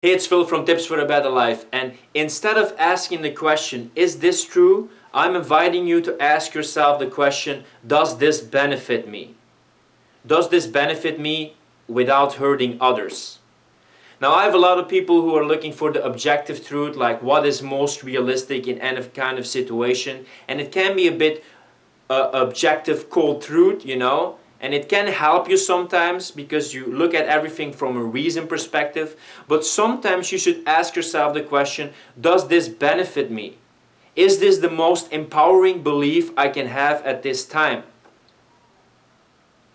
Hey, it's Phil from Tips for a Better Life, and instead of asking the question, is this true? I'm inviting you to ask yourself the question, does this benefit me? Does this benefit me without hurting others? Now, I have a lot of people who are looking for the objective truth, like what is most realistic in any kind of situation, and it can be a bit objective, cold truth, and it can help you sometimes because you look at everything from a reason perspective. But sometimes you should ask yourself the question, does this benefit me? Is this the most empowering belief I can have at this time?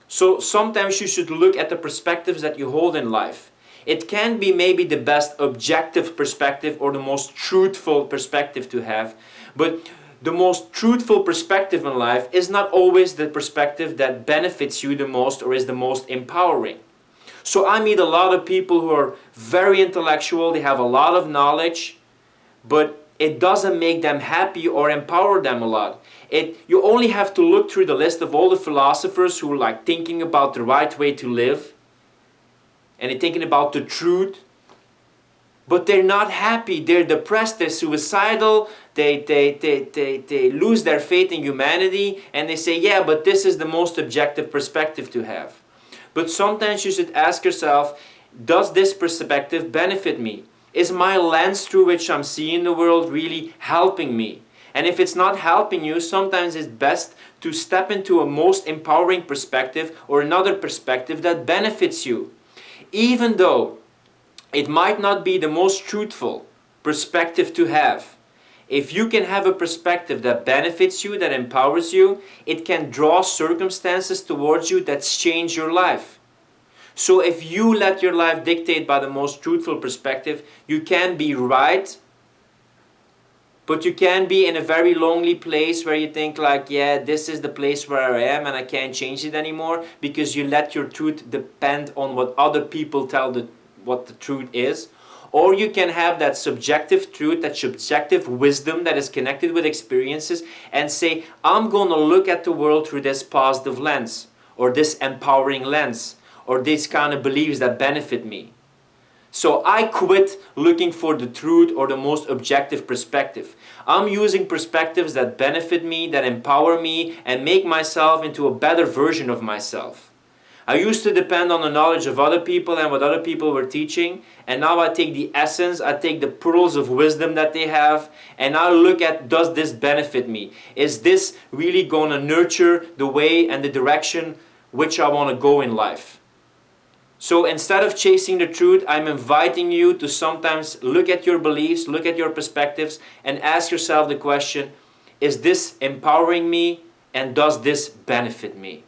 So sometimes you should look at the perspectives that you hold in life. It can be maybe the best objective perspective or the most truthful perspective to have, but the most truthful perspective in life is not always the perspective that benefits you the most or is the most empowering. So I meet a lot of people who are very intellectual, they have a lot of knowledge, but it doesn't make them happy or empower them a lot. You only have to look through the list of all the philosophers who are like thinking about the right way to live and they're thinking about the truth, but they're not happy, they're depressed, they're suicidal, they lose their faith in humanity, and they say, yeah, but this is the most objective perspective to have. But sometimes you should ask yourself, does this perspective benefit me? Is my lens through which I'm seeing the world really helping me? And if it's not helping you, sometimes it's best to step into a most empowering perspective or another perspective that benefits you. Even though it might not be the most truthful perspective to have, if you can have a perspective that benefits you, that empowers you, it can draw circumstances towards you that change your life. So if you let your life dictate by the most truthful perspective, you can be right, but you can be in a very lonely place where you think like, yeah, this is the place where I am and I can't change it anymore, because you let your truth depend on what other people tell what the truth is. Or you can have that subjective truth, that subjective wisdom that is connected with experiences, and say, I'm going to look at the world through this positive lens, or this empowering lens, or these kind of beliefs that benefit me. So I quit looking for the truth or the most objective perspective. I'm using perspectives that benefit me, that empower me, and make myself into a better version of myself. I used to depend on the knowledge of other people and what other people were teaching, and now I take the essence, I take the pearls of wisdom that they have, and I look at, does this benefit me? Is this really going to nurture the way and the direction which I want to go in life? So instead of chasing the truth, I'm inviting you to sometimes look at your beliefs, look at your perspectives, and ask yourself the question, is this empowering me, and does this benefit me?